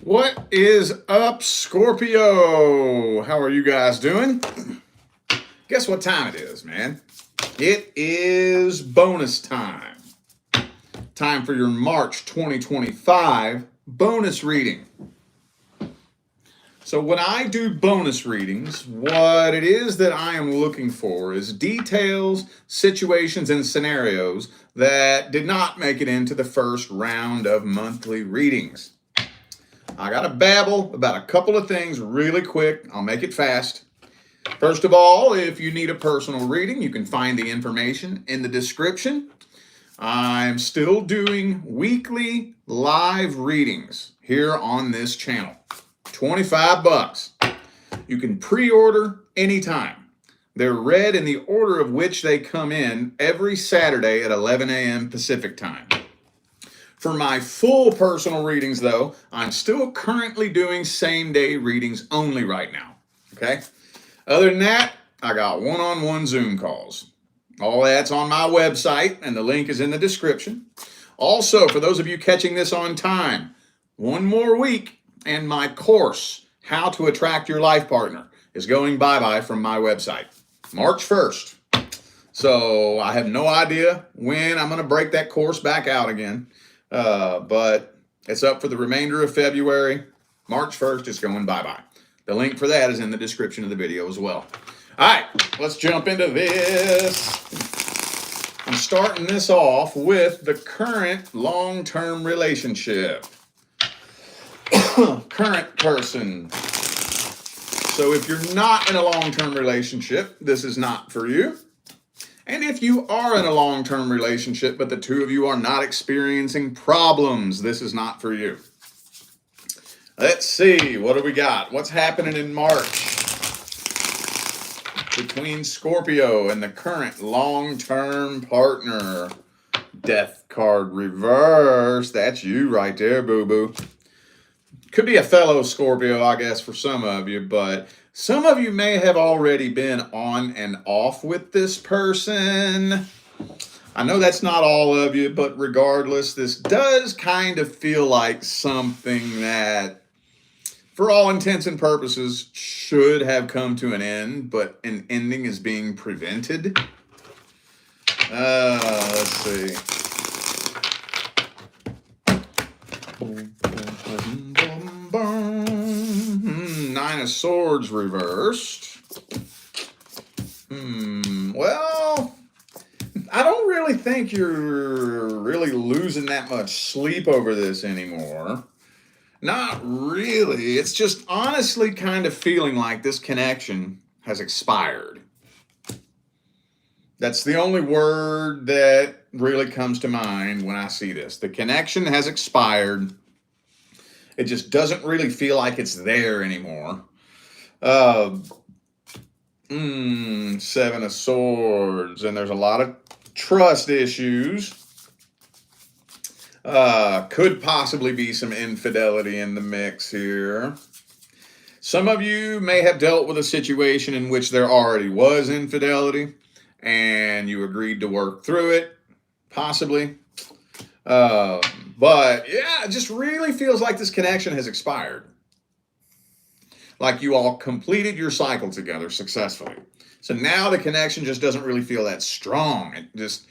What is up, Scorpio? How are you guys doing? Guess what time it is, man? It is bonus time. Time for your March 2025 bonus reading. So when I do bonus readings, what it is that I am looking for is details, situations, and scenarios that did not make it into the first round of monthly readings. I got to babble about a couple of things really quick. I'll make it fast. First of all, if you need a personal reading, you can find the information in the description. I'm still doing weekly live readings here on this channel. $25. You can pre-order anytime. They're read in the order of which they come in every Saturday at 11 a.m. Pacific time. For my full personal readings, though, I'm still currently doing same-day readings only right now, okay? Other than that, I got one-on-one Zoom calls. All that's on my website, and the link is in the description. Also, for those of you catching this on time, one more week, and my course, How to Attract Your Life Partner, is going bye-bye from my website, March 1st. So I have no idea when I'm going to break that course back out again. But it's up for the remainder of February. March 1st, it's going bye-bye. The link for that is in the description of the video as well. All right, let's jump into this. I'm starting this off with the current long-term relationship. Current person. So if you're not in a long-term relationship, this is not for you. And if you are in a long-term relationship, but the two of you are not experiencing problems, this is not for you. Let's see, what do we got? What's happening in March between Scorpio and the current long-term partner? Death card reverse. That's you right there, boo-boo. Could be a fellow Scorpio, I guess, for some of you, but some of you may have already been on and off with this person. I know that's not all of you, but regardless, this does kind of feel like something that, for all intents and purposes, should have come to an end, but an ending is being prevented. Let's see. Nine of Swords reversed. Well, I don't really think you're really losing that much sleep over this anymore. Not really. It's just honestly kind of feeling like this connection has expired. That's the only word that really comes to mind when I see this. The connection has expired. It just doesn't really feel like it's there anymore. Seven of Swords, and there's a lot of trust issues. Could possibly be some infidelity in the mix here. Some of you may have dealt with a situation in which there already was infidelity, and you agreed to work through it, possibly. But yeah, it just really feels like this connection has expired. Like you all completed your cycle together successfully. So now the connection just doesn't really feel that strong. It just,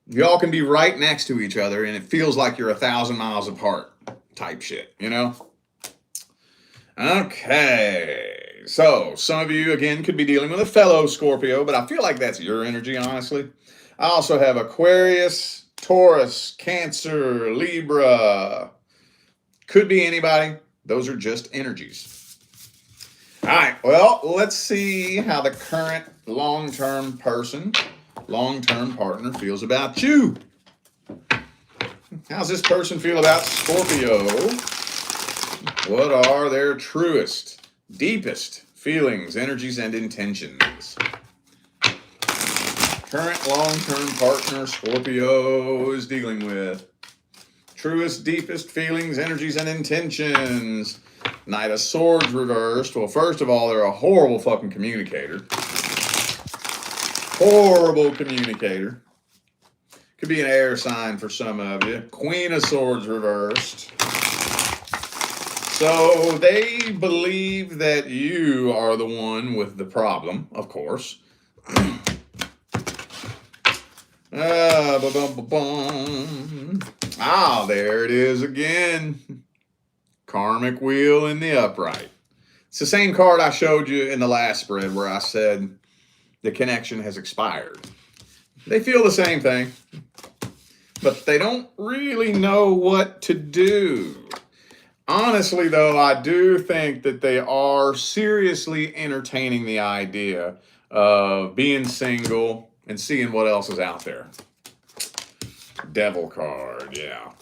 you all can be right next to each other and it feels like you're 1,000 miles apart type shit, you know? Okay. So some of you, again, could be dealing with a fellow Scorpio, but I feel like that's your energy, honestly. I also have Aquarius, Taurus, Cancer, Libra. Could be anybody. Those are just energies. All right, well, let's see how the current long-term person, long-term partner feels about you. How's this person feel about Scorpio? What are their truest, deepest feelings, energies, and intentions? Current long-term partner Scorpio is dealing with. Truest, deepest feelings, energies, and intentions. Knight of Swords reversed. Well, first of all, they're a horrible fucking communicator. Horrible communicator. Could be an air sign for some of you. Queen of Swords reversed. So they believe that you are the one with the problem, of course. There it is again. Karmic wheel in the upright. It's the same card I showed you in the last spread where I said the connection has expired. They feel the same thing, but they don't really know what to do. Honestly, though, I do think that they are seriously entertaining the idea of being single and seeing what else is out there. Devil card, yeah.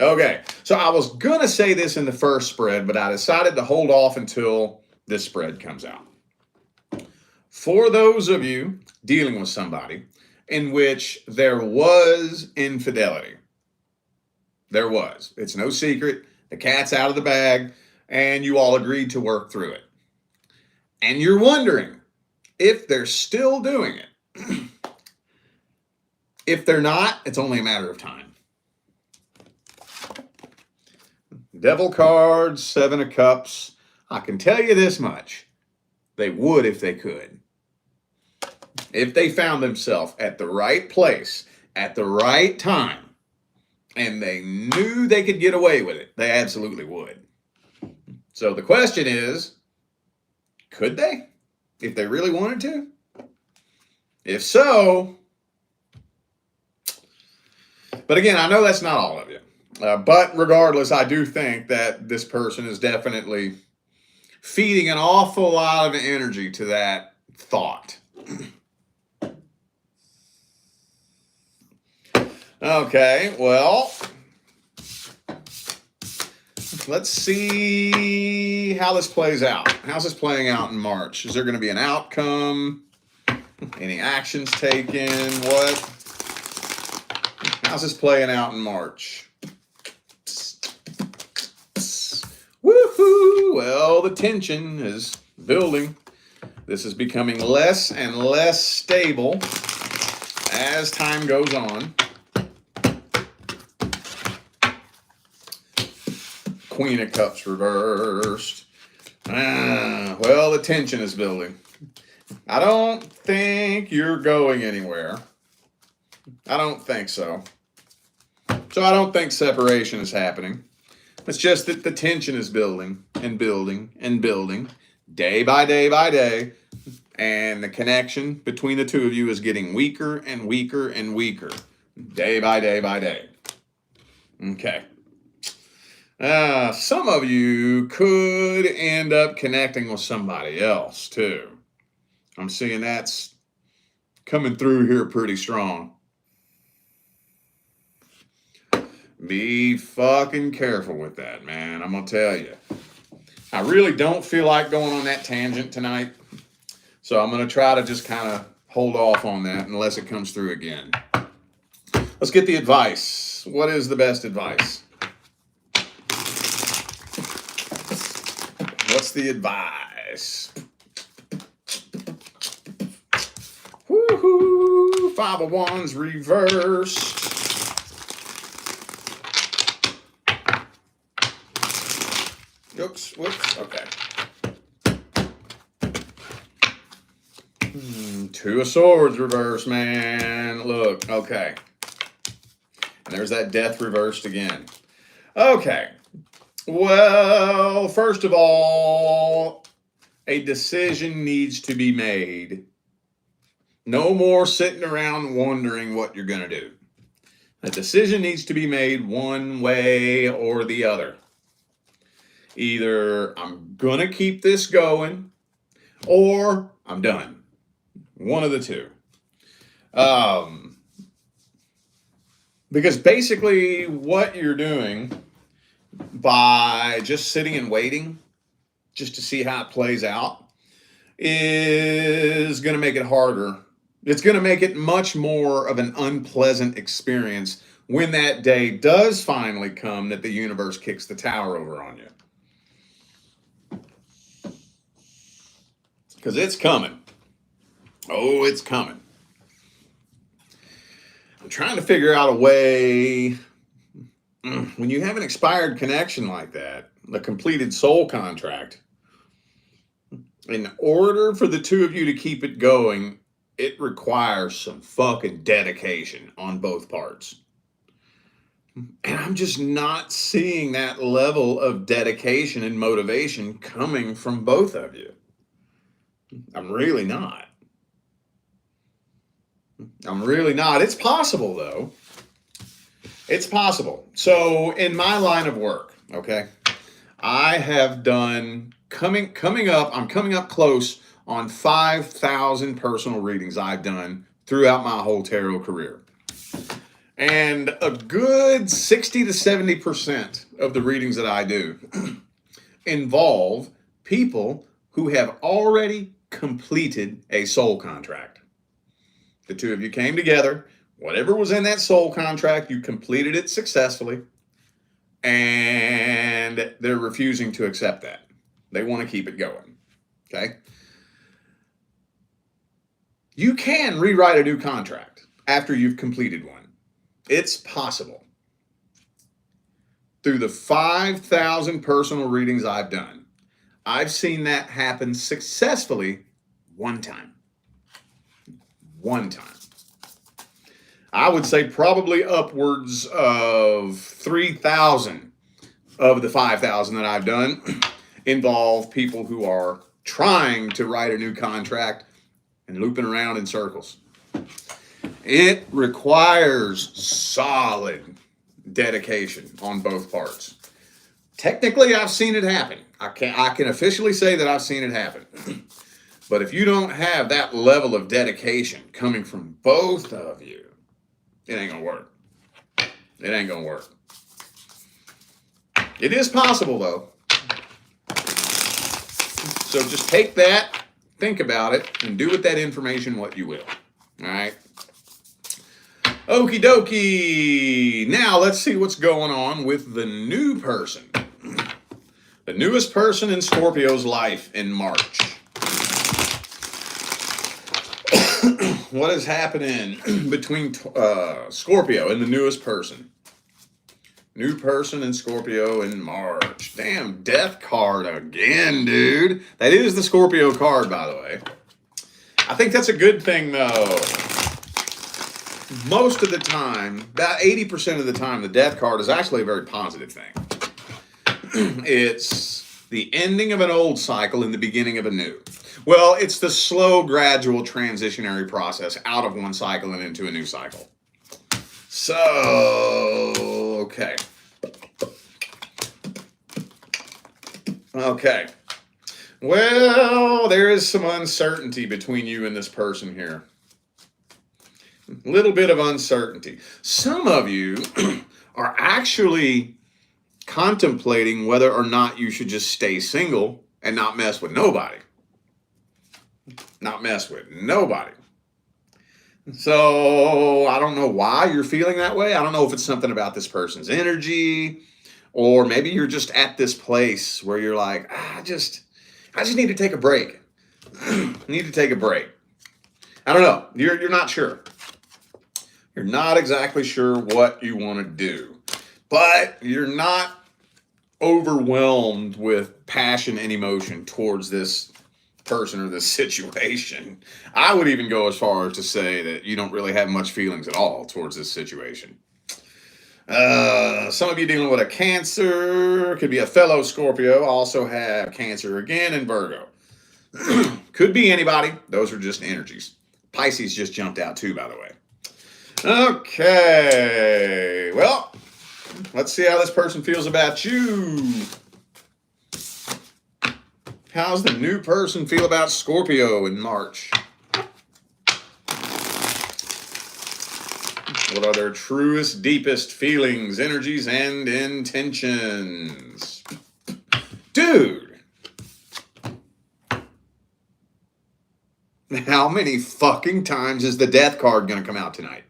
Okay, so I was going to say this in the first spread, but I decided to hold off until this spread comes out. For those of you dealing with somebody in which there was infidelity, there was. It's no secret. The cat's out of the bag, and you all agreed to work through it. And you're wondering if they're still doing it. If they're not, it's only a matter of time. Devil cards, 7 of cups. I can tell you this much. They would if they could. If they found themselves at the right place, at the right time, and they knew they could get away with it, they absolutely would. So the question is, could they? If they really wanted to? If so, but again, I know that's not all of you. But regardless, I do think that this person is definitely feeding an awful lot of energy to that thought. Okay, well, let's see how this plays out. How's this playing out in March? Is there going to be an outcome? Any actions taken? What? How's this playing out in March? Woohoo! Well, the tension is building. This is becoming less and less stable as time goes on. Queen of Cups reversed. Well, the tension is building. I don't think you're going anywhere. I don't think so. So I don't think separation is happening. It's just that the tension is building and building and building day by day by day. And the connection between the two of you is getting weaker and weaker and weaker day by day by day. Okay. Some of you could end up connecting with somebody else too. I'm seeing that's coming through here pretty strong. Be fucking careful with that, man. I'm going to tell you. I really don't feel like going on that tangent tonight. So I'm going to try to just kind of hold off on that unless it comes through again. Let's get the advice. What is the best advice? What's the advice? Woohoo! 5 of Wands reversed. Oops, whoops, okay. 2 of Swords reversed, man. Look, okay. And there's that Death reversed again. Okay. Well, first of all, a decision needs to be made. No more sitting around wondering what you're going to do. A decision needs to be made one way or the other. Either I'm going to keep this going or I'm done. One of the two. Because basically what you're doing by just sitting and waiting just to see how it plays out is going to make it harder. It's going to make it much more of an unpleasant experience when that day does finally come that the universe kicks the tower over on you. Because it's coming. Oh, it's coming. I'm trying to figure out a way. When you have an expired connection like that, the completed soul contract, in order for the two of you to keep it going, it requires some fucking dedication on both parts. And I'm just not seeing that level of dedication and motivation coming from both of you. I'm really not. I'm really not. It's possible, though. It's possible. So, in my line of work, okay, I have done coming up. I'm coming up close on 5,000 personal readings I've done throughout my whole tarot career. And a good 60 to 70% of the readings that I do involve people who have already completed a soul contract. The two of you came together, whatever was in that soul contract, you completed it successfully, and they're refusing to accept that. They want to keep it going, okay? You can rewrite a new contract after you've completed one. It's possible. Through the 5,000 personal readings I've done, I've seen that happen successfully one time. One time. I would say probably upwards of 3,000 of the 5,000 that I've done involve people who are trying to write a new contract and looping around in circles. It requires solid dedication on both parts. Technically, I've seen it happen. I can officially say that I've seen it happen. But if you don't have that level of dedication coming from both of you, it ain't gonna work. It ain't gonna work. It is possible, though. So just take that, think about it, and do with that information what you will. All right? Okie dokie. Now let's see what's going on with the new person. The newest person in Scorpio's life in March. What is happening between Scorpio and the newest person? New person in Scorpio in March. Damn, death card again, dude. That is the Scorpio card, by the way. I think that's a good thing, though. Most of the time, about 80% of the time, the death card is actually a very positive thing. It's the ending of an old cycle and the beginning of a new. Well, it's the slow, gradual transitionary process out of one cycle and into a new cycle. So, okay. Okay. Well, there is some uncertainty between you and this person here. A little bit of uncertainty. Some of you are actually contemplating whether or not you should just stay single and not mess with nobody. Not mess with nobody. So I don't know why you're feeling that way. I don't know if it's something about this person's energy, or maybe you're just at this place where you're like, I just need to take a break. Need to take a break. I don't know. You're not sure. You're not exactly sure what you want to do, but you're not overwhelmed with passion and emotion towards this person or this situation. I would even go as far as to say that you don't really have much feelings at all towards this situation. Some of you dealing with a Cancer, could be a fellow Scorpio, also have Cancer again in Virgo. Could be anybody. Those are just energies. Pisces just jumped out too, by the way. Okay, well, let's see how this person feels about you. How's the new person feel about Scorpio in March? What are their truest, deepest feelings, energies, and intentions? Dude! How many fucking times is the death card going to come out tonight?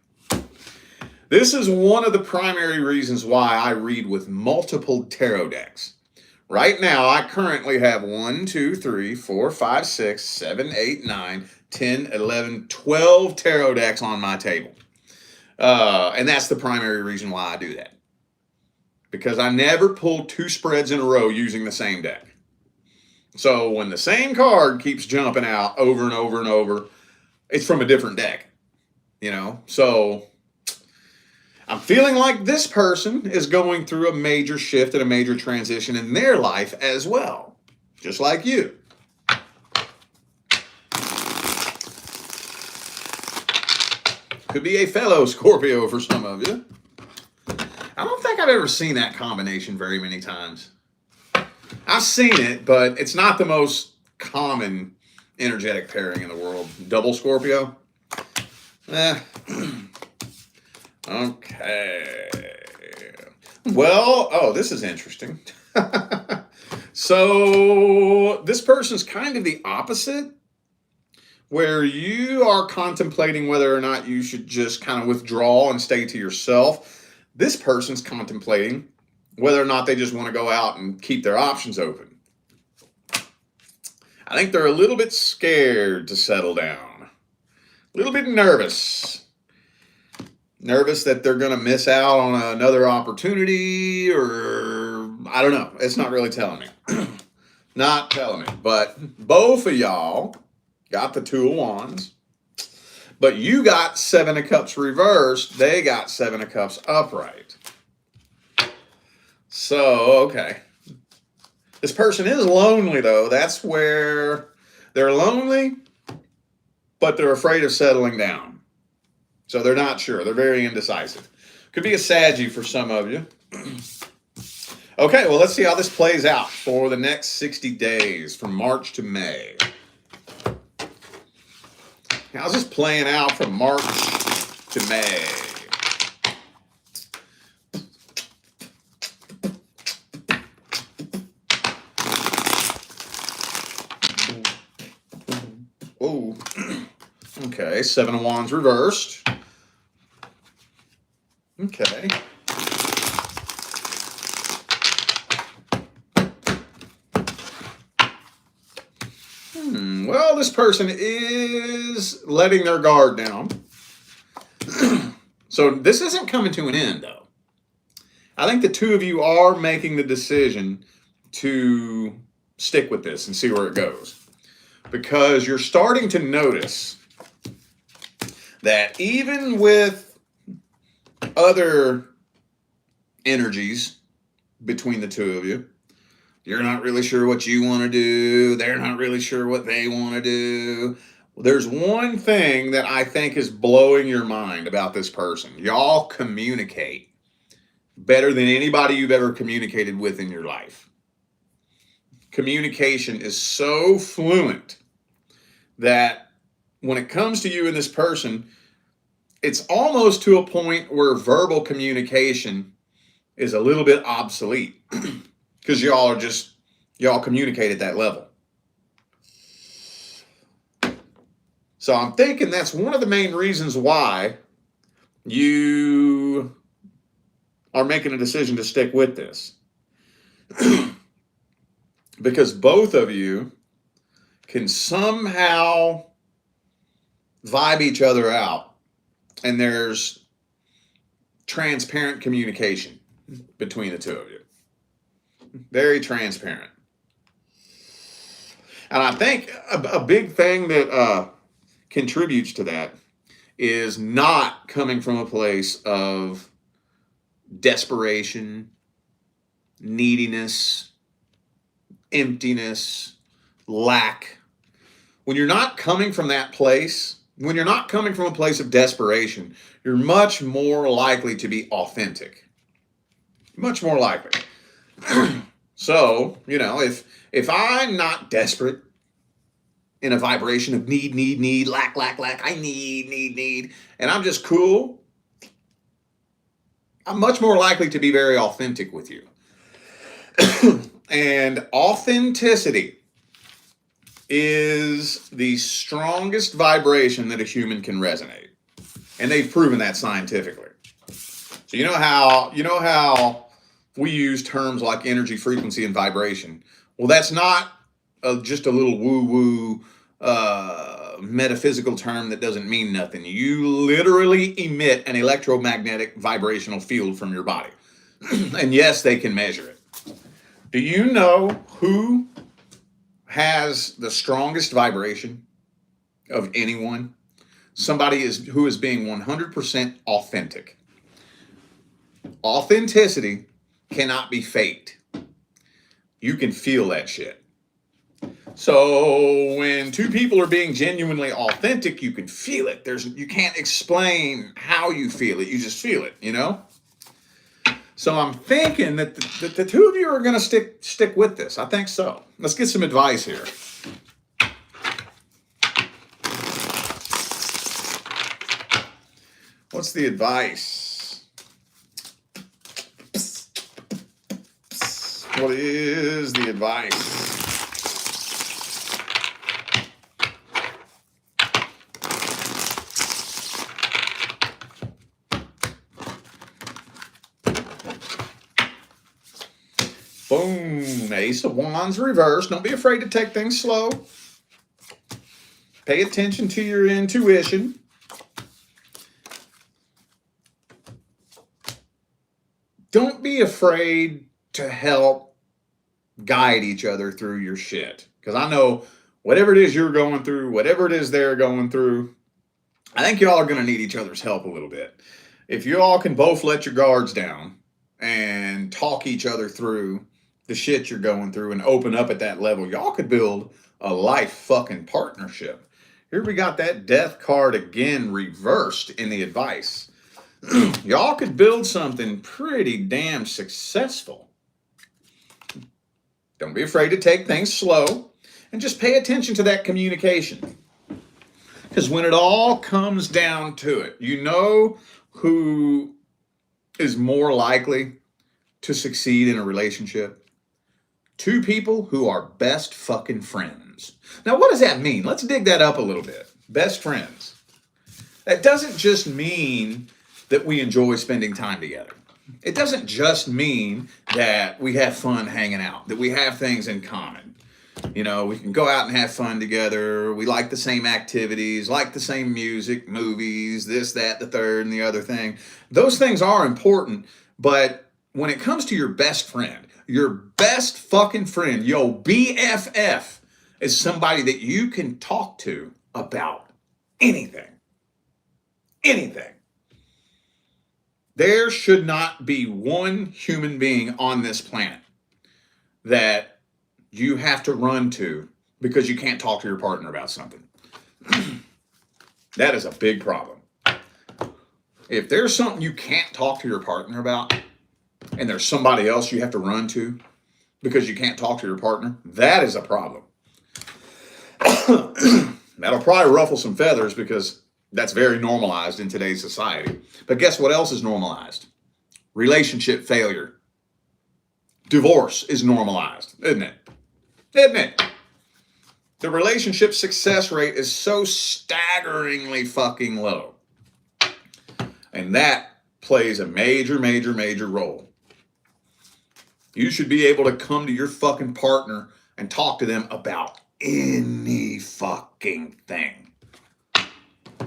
This is one of the primary reasons why I read with multiple tarot decks. Right now, I currently have 1, 2, 3, 4, 5, 6, 7, 8, 9, 10, 11, 12 tarot decks on my table. And that's the primary reason why I do that. because I never pulled two spreads in a row using the same deck. So when the same card keeps jumping out over and over and over, it's from a different deck, So I'm feeling like this person is going through a major shift and a major transition in their life as well, just like you. Could be a fellow Scorpio for some of you. I don't think I've ever seen that combination very many times. I've seen it, but it's not the most common energetic pairing in the world. Double Scorpio? Okay. Well, this is interesting. So this person's kind of the opposite, where you are contemplating whether or not you should just kind of withdraw and stay to yourself. This person's contemplating whether or not they just want to go out and keep their options open. I think they're a little bit scared to settle down, a little bit nervous that they're going to miss out on another opportunity, or I don't know. It's not really telling me. Not telling me. But both of y'all got the Two of Wands, but you got Seven of Cups reversed. They got Seven of Cups upright. So, okay. This person is lonely, though. That's where they're lonely, but they're afraid of settling down. So they're not sure. They're very indecisive. Could be a Saggy for some of you. Okay, well, let's see how this plays out for the next 60 days, from March to May. How's this playing out from March to May? Whoa. Okay, Seven of Wands reversed. Okay. Well, this person is letting their guard down. So this isn't coming to an end, though. I think the two of you are making the decision to stick with this and see where it goes. Because you're starting to notice that even with other energies between the two of you, you're not really sure what you want to do. They're not really sure what they want to do. Well, there's one thing that I think is blowing your mind about this person. Y'all communicate better than anybody you've ever communicated with in your life. Communication is so fluent that when it comes to you and this person, it's almost to a point where verbal communication is a little bit obsolete. Because y'all communicate at that level. So I'm thinking that's one of the main reasons why you are making a decision to stick with this. Because both of you can somehow vibe each other out. And there's transparent communication between the two of you. Very transparent. And I think a big thing that contributes to that is not coming from a place of desperation, neediness, emptiness, lack. When you're not coming from that place, when you're not coming from a place of desperation, you're much more likely to be authentic. Much more likely. So, if I'm not desperate in a vibration of need, lack, I need, and I'm just cool, I'm much more likely to be very authentic with you. And authenticity is the strongest vibration that a human can resonate. And they've proven that scientifically. So you know how we use terms like energy, frequency, and vibration. Well, that's not just a little woo-woo metaphysical term that doesn't mean nothing. You literally emit an electromagnetic vibrational field from your body. And yes, they can measure it. Do you know who has the strongest vibration of anyone? Somebody who is being 100% authentic. Authenticity cannot be faked. You can feel that shit. So when two people are being genuinely authentic, you can feel it. You can't explain how you feel it. You just feel it, you know? So I'm thinking that the two of you are going to stick with this. I think so. Let's get some advice here. What's the advice? What is the advice? Boom. Ace of Wands reversed. Don't be afraid to take things slow. Pay attention to your intuition. Don't be afraid to help guide each other through your shit. Because I know whatever it is you're going through, whatever it is they're going through, I think y'all are going to need each other's help a little bit. If you all can both let your guards down and talk each other through the shit you're going through and open up at that level, y'all could build a life fucking partnership. Here we got that death card again reversed in the advice. Y'all could build something pretty damn successful. Don't be afraid to take things slow and just pay attention to that communication. Because when it all comes down to it, you know who is more likely to succeed in a relationship? Two people who are best fucking friends. Now, what does that mean? Let's dig that up a little bit. Best friends. That doesn't just mean that we enjoy spending time together. It doesn't just mean that we have fun hanging out, that we have things in common. You know, we can go out and have fun together. We like the same activities, like the same music, movies, this, that, the third, and the other thing. Those things are important, but when it comes to your best friend, your best fucking friend, yo, BFF, is somebody that you can talk to about anything. Anything. There should not be one human being on this planet that you have to run to because you can't talk to your partner about something. That is a big problem. If there's something you can't talk to your partner about, and there's somebody else you have to run to because you can't talk to your partner, that is a problem. That'll probably ruffle some feathers because that's very normalized in today's society. But guess what else is normalized? Relationship failure. Divorce is normalized, isn't it? Isn't it? The relationship success rate is so staggeringly fucking low. And that plays a major, major, major role. You should be able to come to your fucking partner and talk to them about any fucking thing.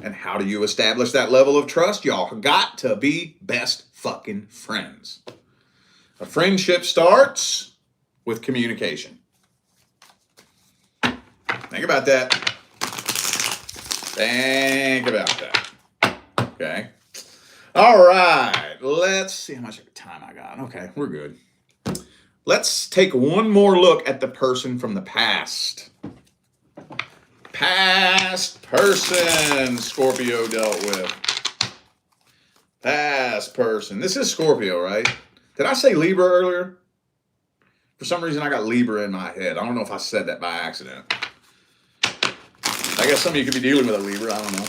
And how do you establish that level of trust? Y'all got to be best fucking friends. A friendship starts with communication. Think about that. Think about that. Okay. All right. Let's see how much time I got. Okay, we're good. Let's take one more look at the person from the past. Past person Scorpio dealt with. Past person. This is Scorpio, right? Did I say Libra earlier? For some reason, I got Libra in my head. I don't know if I said that by accident. I guess some of you could be dealing with a Libra. I don't know.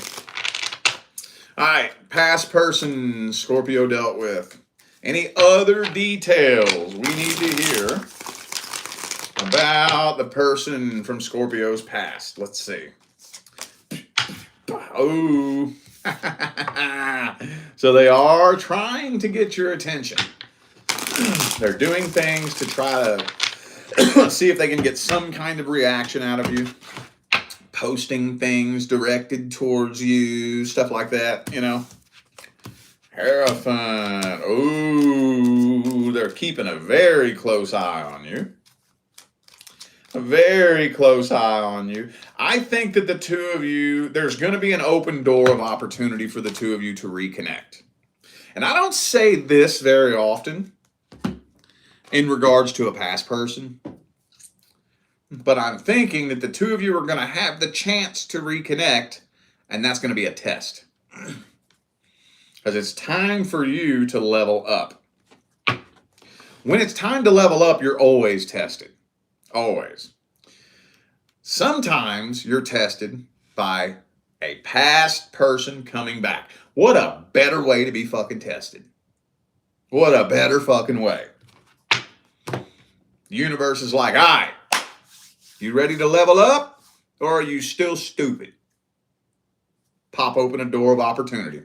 All right. Past person Scorpio dealt with. Any other details we need to hear about the person from Scorpio's past? Let's see. Oh. So they are trying to get your attention. They're doing things to try to see if they can get some kind of reaction out of you. Posting things directed towards you, stuff like that, you know. Hierophant. Ooh, they're keeping a very close eye on you. A very close eye on you. I think that the two of you, there's going to be an open door of opportunity for the two of you to reconnect. And I don't say this very often in regards to a past person, but I'm thinking that the two of you are going to have the chance to reconnect, and that's going to be a test. Because it's time for you to level up. When it's time to level up, you're always tested. Always. Sometimes you're tested by a past person coming back. What a better way to be fucking tested. What a better fucking way. The universe is like, all right, you ready to level up? Or are you still stupid? Pop open a door of opportunity.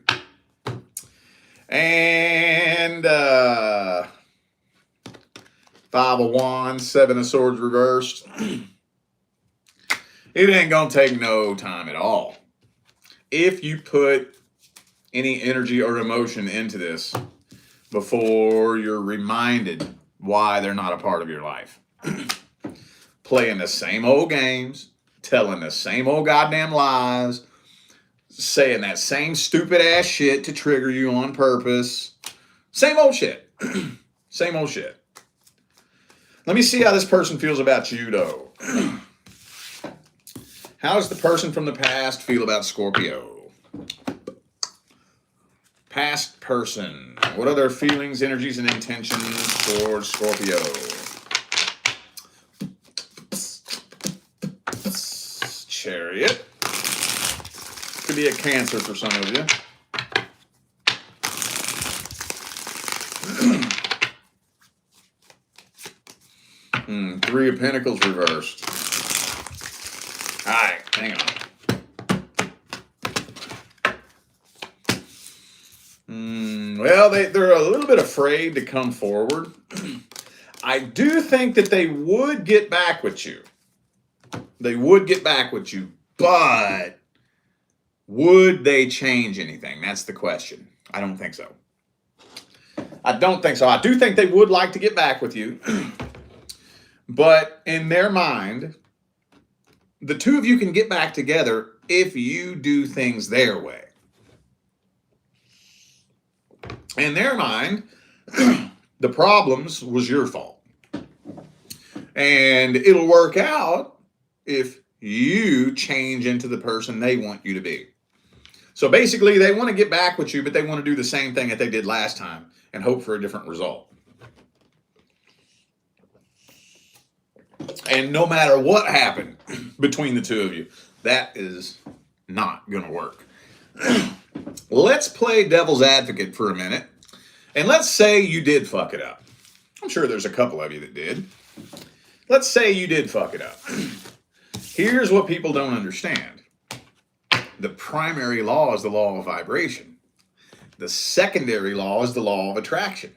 And 5 of Wands, 7 of Swords reversed. It ain't gonna take no time at all. If you put any energy or emotion into this before you're reminded why they're not a part of your life. Playing the same old games, telling the same old goddamn lies, saying that same stupid ass shit to trigger you on purpose. Same old shit. Same old shit. Let me see how this person feels about you, though. How does the person from the past feel about Scorpio? Past person. What are their feelings, energies, and intentions towards Scorpio? Chariot. Could be a Cancer for some of you. 3 of Pentacles reversed. All right, hang on. Well, they're a little bit afraid to come forward. I do think that they would get back with you. They would get back with you, but would they change anything? That's the question. I don't think so. I don't think so. I do think they would like to get back with you. But in their mind, the two of you can get back together if you do things their way. In their mind, the problems was your fault. And it'll work out if you change into the person they want you to be. So basically, they want to get back with you, but they want to do the same thing that they did last time and hope for a different result. And no matter what happened between the two of you, that is not going to work. Let's play devil's advocate for a minute. And let's say you did fuck it up. I'm sure there's a couple of you that did. Let's say you did fuck it up. Here's what people don't understand. The primary law is the law of vibration. The secondary law is the law of attraction.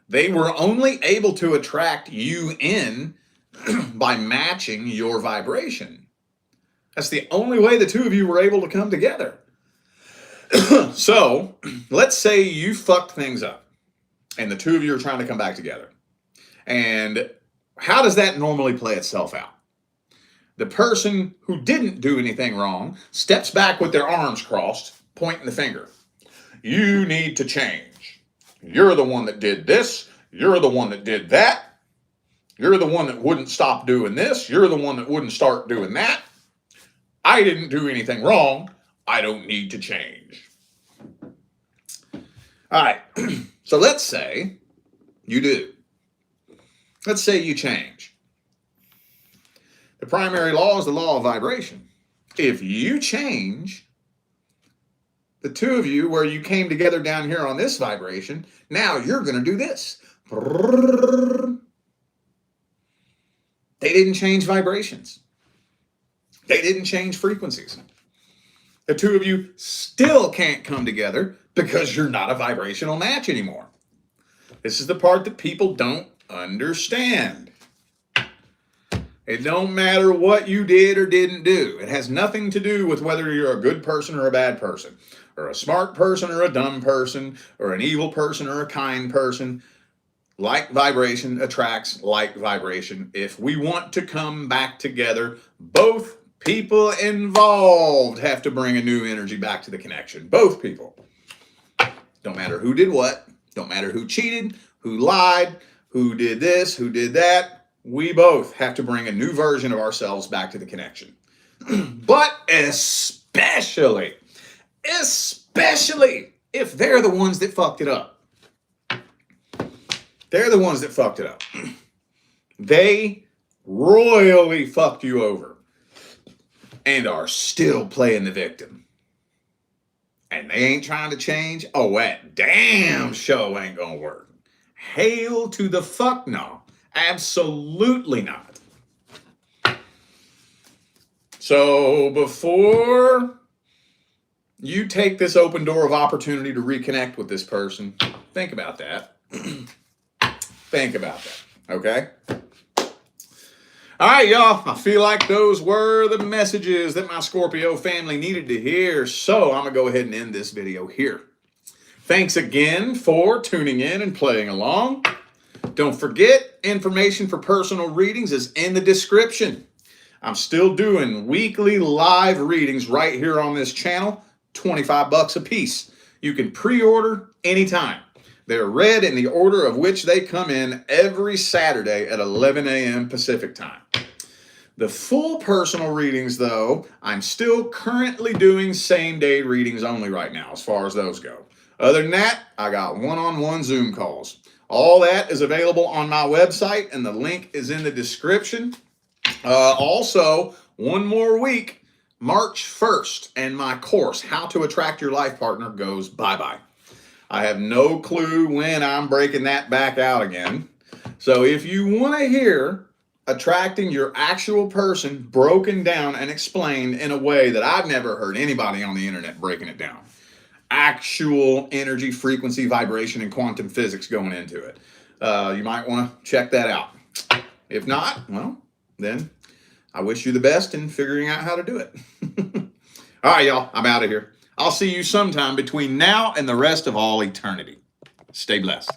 They were only able to attract you in by matching your vibration. That's the only way the two of you were able to come together. So, let's say you fucked things up and the two of you are trying to come back together. And how does that normally play itself out? The person who didn't do anything wrong steps back with their arms crossed, pointing the finger. You need to change. You're the one that did this. You're the one that did that. You're the one that wouldn't stop doing this. You're the one that wouldn't start doing that. I didn't do anything wrong. I don't need to change. All right. So let's say you do. Let's say you change. The primary law is the law of vibration. If you change, the two of you, where you came together down here on this vibration, now you're going to do this. They didn't change vibrations. They didn't change frequencies. The two of you still can't come together because you're not a vibrational match anymore. This is the part that people don't understand. It don't matter what you did or didn't do. It has nothing to do with whether you're a good person or a bad person, or a smart person or a dumb person, or an evil person or a kind person. Like vibration attracts like vibration. If we want to come back together, both people involved have to bring a new energy back to the connection. Both people. Don't matter who did what. Don't matter who cheated, who lied, who did this, who did that. We both have to bring a new version of ourselves back to the connection. But especially if they're the ones that fucked it up. They're the ones that fucked it up. They royally fucked you over and are still playing the victim. And they ain't trying to change. Oh, that damn show ain't gonna work. Hail to the fuck no. Absolutely not. So before you take this open door of opportunity to reconnect with this person, think about that. Think about that, okay? All right, y'all. I feel like those were the messages that my Scorpio family needed to hear, so I'm going to go ahead and end this video here. Thanks again for tuning in and playing along. Don't forget, information for personal readings is in the description. I'm still doing weekly live readings right here on this channel, $25 a piece. You can pre-order anytime. They're read in the order of which they come in every Saturday at 11 a.m. Pacific time. The full personal readings, though, I'm still currently doing same-day readings only right now as far as those go. Other than that, I got one-on-one Zoom calls. All that is available on my website, and the link is in the description. Also, one more week, March 1st, and my course, How to Attract Your Life Partner, goes bye-bye. I have no clue when I'm breaking that back out again. So if you want to hear attracting your actual person broken down and explained in a way that I've never heard anybody on the internet breaking it down, actual energy, frequency, vibration, and quantum physics going into it, you might want to check that out. If not, well, then I wish you the best in figuring out how to do it. All right, y'all, I'm out of here. I'll see you sometime between now and the rest of all eternity. Stay blessed.